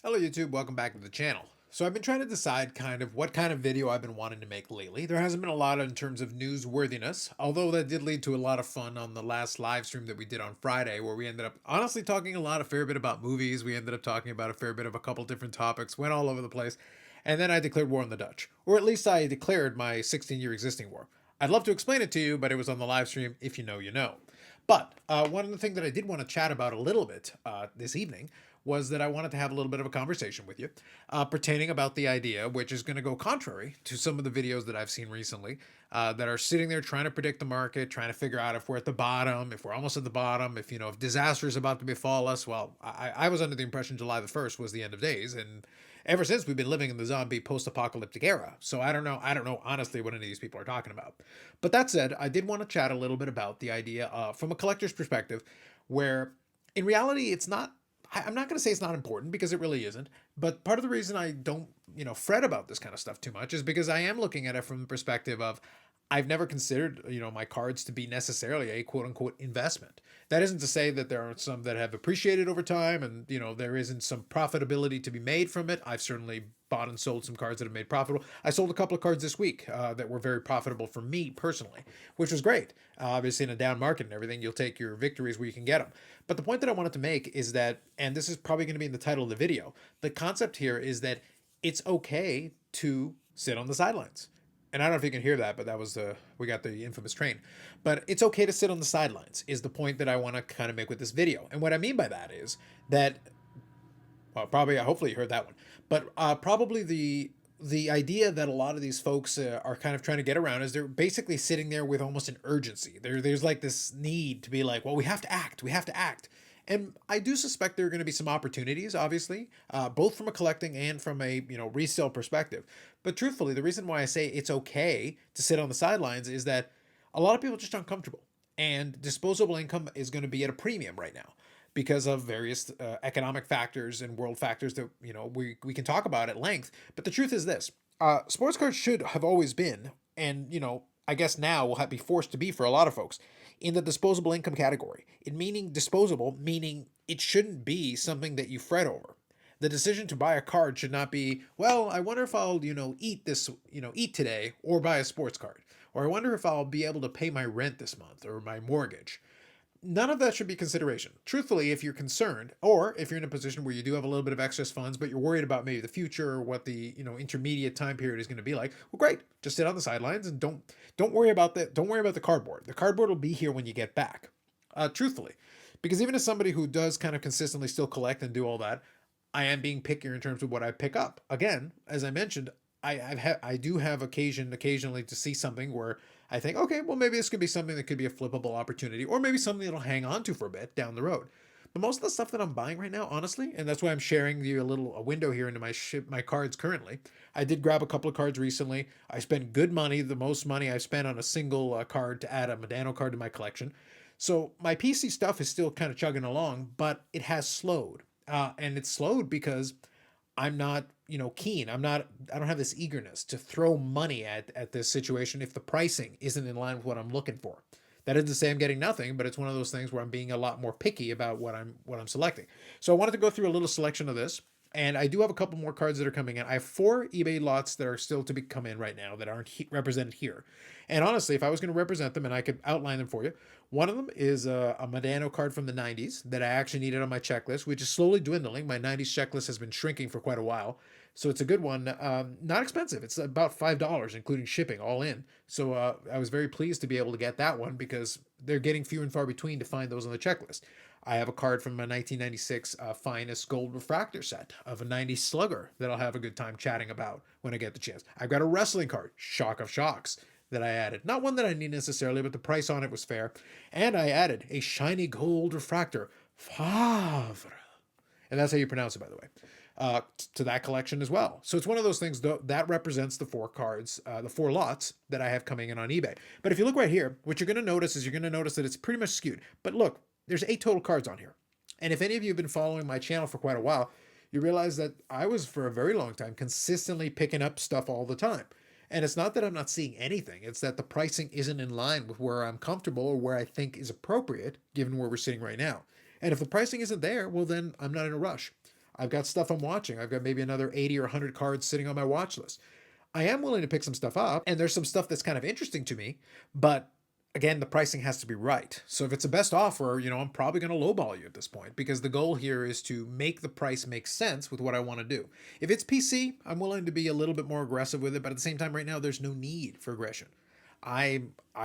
Hello YouTube, welcome back to the channel. So I've been trying to decide kind of what kind of video I've been wanting to make lately. There hasn't been a lot in terms of newsworthiness, although that did lead to a lot of fun on the last live stream that we did on Friday, where we ended up honestly talking a fair bit about movies. We ended up talking about a fair bit of a couple different topics, went all over the place, and then I declared war on the Dutch. Or at least I declared my 16-year existing war. I'd love to explain it to you, but it was on the live stream. If you know, you know. But one of the things that I did want to chat about a little bit this evening was that I wanted to have a little bit of a conversation with you pertaining about the idea, which is going to go contrary to some of the videos that I've seen recently that are sitting there trying to predict the market, trying to figure out if we're at the bottom, if we're almost at the bottom, if disaster is about to befall us. Well, I was under the impression July the 1st was the end of days, and ever since we've been living in the zombie post-apocalyptic era. So I don't know honestly what any of these people are talking about. But that said, I did want to chat a little bit about the idea from a collector's perspective, where in reality it's not. I'm not going to say it's not important because it really isn't. But part of the reason I don't, fret about this kind of stuff too much is because I am looking at it from the perspective of I've never considered, my cards to be necessarily a quote unquote investment. That isn't to say that there aren't some that have appreciated over time and, there isn't some profitability to be made from it. I've certainly bought and sold some cards that have made profitable. I sold a couple of cards this week that were very profitable for me personally, which was great. Obviously, in a down market and everything, you'll take your victories where you can get them. But the point that I wanted to make is that, and this is probably going to be in the title of the video, the concept here is that it's okay to sit on the sidelines. And I don't know if you can hear that, but that was we got the infamous train. But it's okay to sit on the sidelines is the point that I want to kind of make with this video. And what I mean by that is that, well, probably hopefully you heard that one, but probably the idea that a lot of these folks are kind of trying to get around is they're basically sitting there with almost an urgency. There's like this need to be like, well, we have to act, we have to act. And I do suspect there are going to be some opportunities, obviously, both from a collecting and from a resale perspective. But truthfully, the reason why I say it's okay to sit on the sidelines is that a lot of people just aren't comfortable, and disposable income is going to be at a premium right now because of various economic factors and world factors that we can talk about at length. But the truth is this: sports cards should have always been, and I guess now will be forced to be for a lot of folks, in the disposable income category. It meaning disposable, meaning it shouldn't be something that you fret over. The decision to buy a card should not be, well, I wonder if I'll, eat today, or buy a sports card. Or I wonder if I'll be able to pay my rent this month or my mortgage. None of that should be consideration. Truthfully, if you're concerned, or if you're in a position where you do have a little bit of excess funds, but you're worried about maybe the future or what the intermediate time period is going to be like, well, great. Just sit on the sidelines and don't worry about that. Don't worry about the cardboard. The cardboard will be here when you get back. Truthfully, because even as somebody who does kind of consistently still collect and do all that, I am being pickier in terms of what I pick up. Again, as I mentioned, I do have occasionally to see something where I think, okay, well maybe this could be something that could be a flippable opportunity, or maybe something that'll hang on to for a bit down the road. But most of the stuff that I'm buying right now, honestly, and that's why I'm sharing you a window here into my cards currently. I did grab a couple of cards recently. I spent good money, the most money I've spent on a single card to add a Medano card to my collection. So my PC stuff is still kind of chugging along, but it has slowed. And it's slowed because I'm not, keen. I don't have this eagerness to throw money at this situation if the pricing isn't in line with what I'm looking for. That isn't to say I'm getting nothing, but it's one of those things where I'm being a lot more picky about what I'm selecting. So I wanted to go through a little selection of this. And I do have a couple more cards that are coming in. I have 4 eBay lots that are still to come in right now that aren't represented here. And honestly, if I was going to represent them and I could outline them for you, one of them is a Medano card from the 90s that I actually needed on my checklist, which is slowly dwindling. My 90s checklist has been shrinking for quite a while. So it's a good one. Not expensive. It's about $5, including shipping, all in. So I was very pleased to be able to get that one because they're getting few and far between to find those on the checklist. I have a card from my 1996 Finest Gold Refractor set of a 90s Slugger that I'll have a good time chatting about when I get the chance. I've got a wrestling card, Shock of Shocks, that I added. Not one that I need necessarily, but the price on it was fair. And I added a shiny gold refractor, Favre. And that's how you pronounce it, by the way. To that collection as well. So it's one of those things that represents the 4 cards, the 4 lots that I have coming in on eBay. But if you look right here, what you're going to notice is that it's pretty much skewed. But look, there's 8 total cards on here. And if any of you have been following my channel for quite a while, you realize that I was for a very long time consistently picking up stuff all the time. And it's not that I'm not seeing anything, it's that the pricing isn't in line with where I'm comfortable or where I think is appropriate given where we're sitting right now. And if the pricing isn't there, well, then I'm not in a rush. I've got stuff I'm watching. I've got maybe another 80 or 100 cards sitting on my watch list. I am willing to pick some stuff up, and there's some stuff that's kind of interesting to me, but again, the pricing has to be right. So if it's a best offer, I'm probably going to lowball you at this point because the goal here is to make the price make sense with what I want to do. If it's PC, I'm willing to be a little bit more aggressive with it, but at the same time, right now, there's no need for aggression. I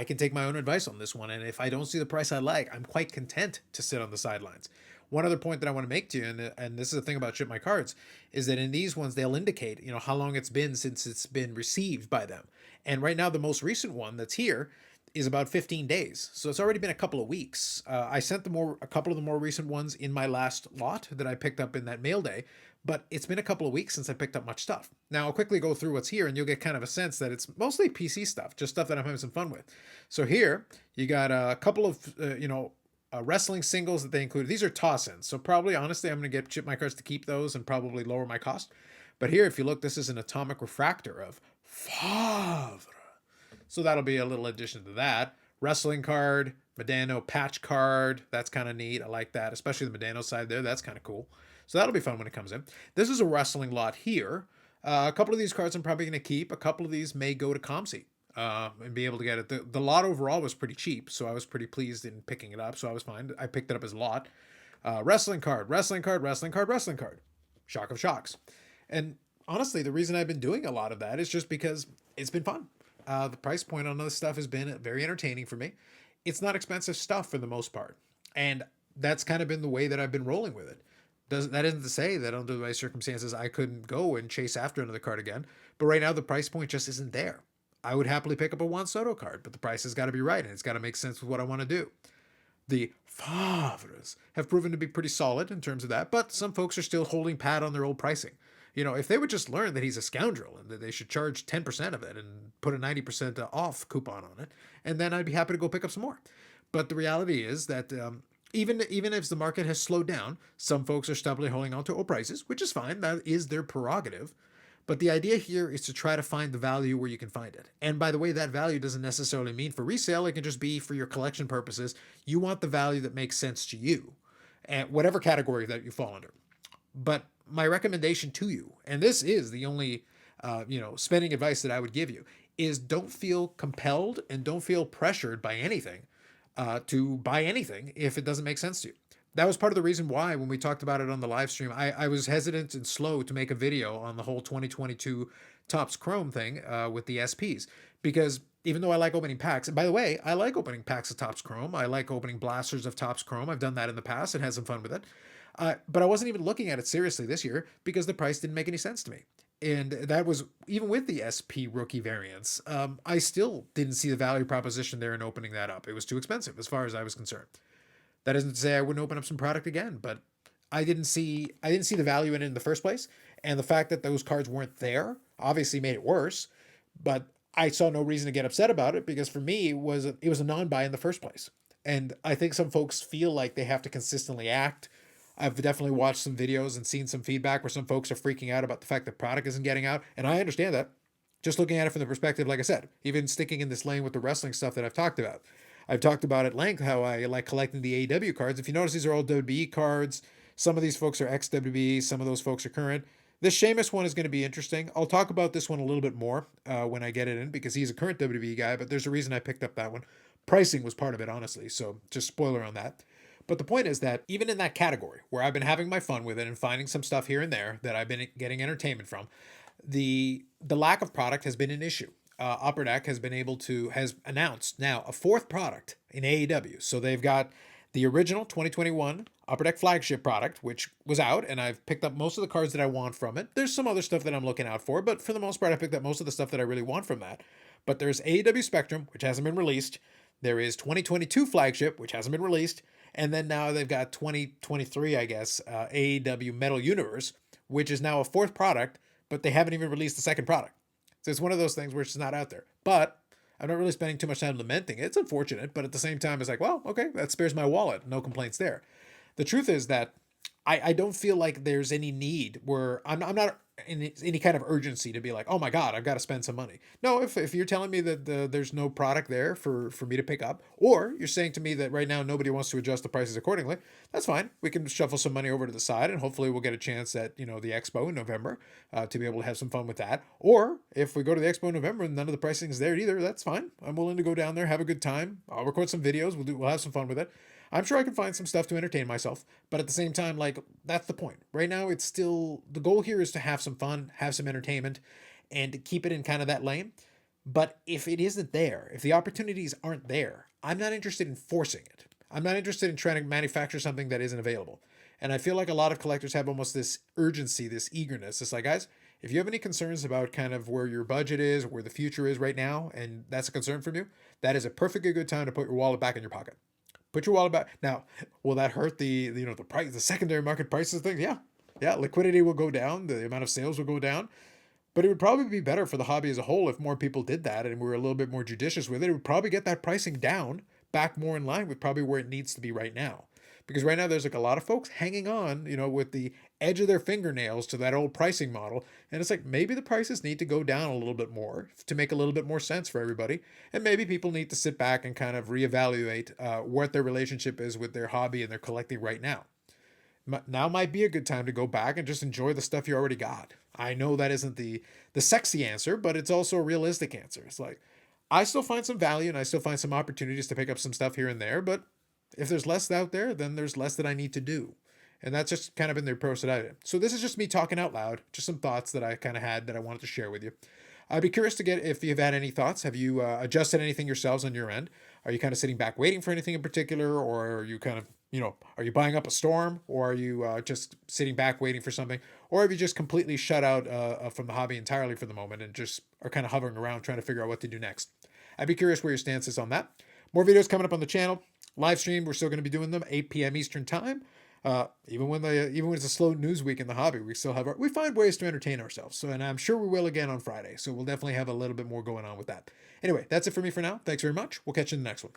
can take my own advice on this one, and if I don't see the price I like, I'm quite content to sit on the sidelines. One other point that I want to make to you, and this is the thing about Ship My Cards, is that in these ones they'll indicate how long it's been since it's been received by them. And right now, the most recent one that's here is about 15 days, so it's already been a couple of weeks. I sent a couple of the more recent ones in my last lot that I picked up in that mail day, but it's been a couple of weeks since I picked up much stuff. Now I'll quickly go through what's here, and you'll get kind of a sense that it's mostly PC stuff, just stuff that I'm having some fun with. So here you got a couple of wrestling singles that they included. These are toss-ins, so probably honestly I'm going to get Ship My Cards to keep those and probably lower my cost. But here, if you look, this is an atomic refractor of Favre. So that'll be a little addition to that. Wrestling card, Medano patch card. That's kind of neat. I like that, especially the Medano side there. That's kind of cool. So that'll be fun when it comes in. This is a wrestling lot here. A couple of these cards I'm probably going to keep. A couple of these may go to ComC and be able to get it. The lot overall was pretty cheap, so I was pretty pleased in picking it up. So I was fine. I picked it up as a lot. Wrestling card, wrestling card, wrestling card, wrestling card. Shock of shocks. And honestly, the reason I've been doing a lot of that is just because it's been fun. The price point on this stuff has been very entertaining for me. It's not expensive stuff for the most part. And that's kind of been the way that I've been rolling with it. That isn't to say that under my circumstances I couldn't go and chase after another card again. But right now the price point just isn't there. I would happily pick up a Juan Soto card, but the price has got to be right and it's got to make sense with what I want to do. The Favres have proven to be pretty solid in terms of that, but some folks are still holding pat on their old pricing. If they would just learn that he's a scoundrel and that they should charge 10% of it and put a 90% off coupon on it, and then I'd be happy to go pick up some more. But the reality is that even if the market has slowed down, some folks are stubbornly holding on to old prices, which is fine. That is their prerogative. But the idea here is to try to find the value where you can find it. And by the way, that value doesn't necessarily mean for resale. It can just be for your collection purposes. You want the value that makes sense to you, and whatever category that you fall under. But my recommendation to you, and this is the only spending advice that I would give you, is don't feel compelled and don't feel pressured by anything to buy anything if it doesn't make sense to you. That was part of the reason why when we talked about it on the live stream, I was hesitant and slow to make a video on the whole 2022 Topps Chrome thing with the SPs, because even though I like opening packs, and by the way, I like opening packs of Topps Chrome. I like opening blasters of Topps Chrome. I've done that in the past and had some fun with it. But I wasn't even looking at it seriously this year because the price didn't make any sense to me. And that was even with the SP rookie variants. I still didn't see the value proposition there in opening that up. It was too expensive as far as I was concerned. That isn't to say I wouldn't open up some product again, but I didn't see the value in it in the first place. And the fact that those cards weren't there obviously made it worse. But I saw no reason to get upset about it because for me it was a non-buy in the first place. And I think some folks feel like they have to consistently act. I've definitely watched some videos and seen some feedback where some folks are freaking out about the fact that product isn't getting out. And I understand that. Just looking at it from the perspective, like I said, even sticking in this lane with the wrestling stuff that I've talked about. I've talked about at length how I like collecting the AEW cards. If you notice, these are all WWE cards. Some of these folks are ex-WWE. Some of those folks are current. This Sheamus one is going to be interesting. I'll talk about this one a little bit more when I get it in because he's a current WWE guy, but there's a reason I picked up that one. Pricing was part of it, honestly, so just spoiler on that. But the point is that even in that category where I've been having my fun with it and finding some stuff here and there that I've been getting entertainment from, the lack of product has been an issue. Upper Deck has announced now a fourth product in AEW. So they've got the original 2021 Upper Deck flagship product, which was out, and I've picked up most of the cards that I want from it. There's some other stuff that I'm looking out for, but for the most part, I picked up most of the stuff that I really want from that. But there's AEW Spectrum, which hasn't been released. There is 2022 flagship, which hasn't been released. And then now they've got 2023, I guess, AEW Metal Universe, which is now a fourth product, but they haven't even released the second product. So it's one of those things where it's just not out there. But I'm not really spending too much time lamenting it. It's unfortunate, but at the same time, it's like, well, okay, that spares my wallet. No complaints there. The truth is that I don't feel like there's any need where I'm not any kind of urgency to be like, oh my God, I've got to spend some money. No, if you're telling me that there's no product there for me to pick up, or you're saying to me that right now nobody wants to adjust the prices accordingly, that's fine. We can shuffle some money over to the side, and hopefully we'll get a chance at the expo in November to be able to have some fun with that. Or if we go to the expo in November and none of the pricing is there either, that's fine. I'm willing to go down there, have a good time. I'll record some videos. We'll have some fun with it. I'm sure I can find some stuff to entertain myself, but at the same time, like, that's the point. Right now, it's still the goal here is to have some fun, have some entertainment, and to keep it in kind of that lane. But if it isn't there, if the opportunities aren't there, I'm not interested in forcing it. I'm not interested in trying to manufacture something that isn't available. And I feel like a lot of collectors have almost this urgency, this eagerness. It's like, guys, if you have any concerns about kind of where your budget is, where the future is right now, and that's a concern from you, that is a perfectly good time to put your wallet back in your pocket. Put your wallet back. Now, will that hurt the price, the secondary market prices thing? Yeah. Yeah, liquidity will go down, the amount of sales will go down, but it would probably be better for the hobby as a whole if more people did that and we were a little bit more judicious with it. It would probably get that pricing down back more in line with probably where it needs to be right now. Because right now there's like a lot of folks hanging on, with the edge of their fingernails to that old pricing model. And it's like maybe the prices need to go down a little bit more to make a little bit more sense for everybody. And maybe people need to sit back and kind of reevaluate what their relationship is with their hobby and their collecting right now. Now might be a good time to go back and just enjoy the stuff you already got. I know that isn't the sexy answer, but it's also a realistic answer. It's like I still find some value and I still find some opportunities to pick up some stuff here and there, but if there's less out there, then there's less that I need to do. And that's just kind of been the approach that I did. So this is just me talking out loud, just some thoughts that I kind of had that I wanted to share with you. I'd be curious to get if you've had any thoughts. Have you adjusted anything yourselves on your end? Are you kind of sitting back waiting for anything in particular? Or are you kind of, are you buying up a storm? Or are you just sitting back waiting for something? Or have you just completely shut out from the hobby entirely for the moment and just are kind of hovering around trying to figure out what to do next? I'd be curious where your stance is on that. More videos coming up on the channel. Live stream, we're still going to be doing them 8 p.m. Eastern time. Even when it's a slow news week in the hobby, we find ways to entertain ourselves. So, and I'm sure we will again on Friday. So we'll definitely have a little bit more going on with that. Anyway, that's it for me for now. Thanks very much. We'll catch you in the next one.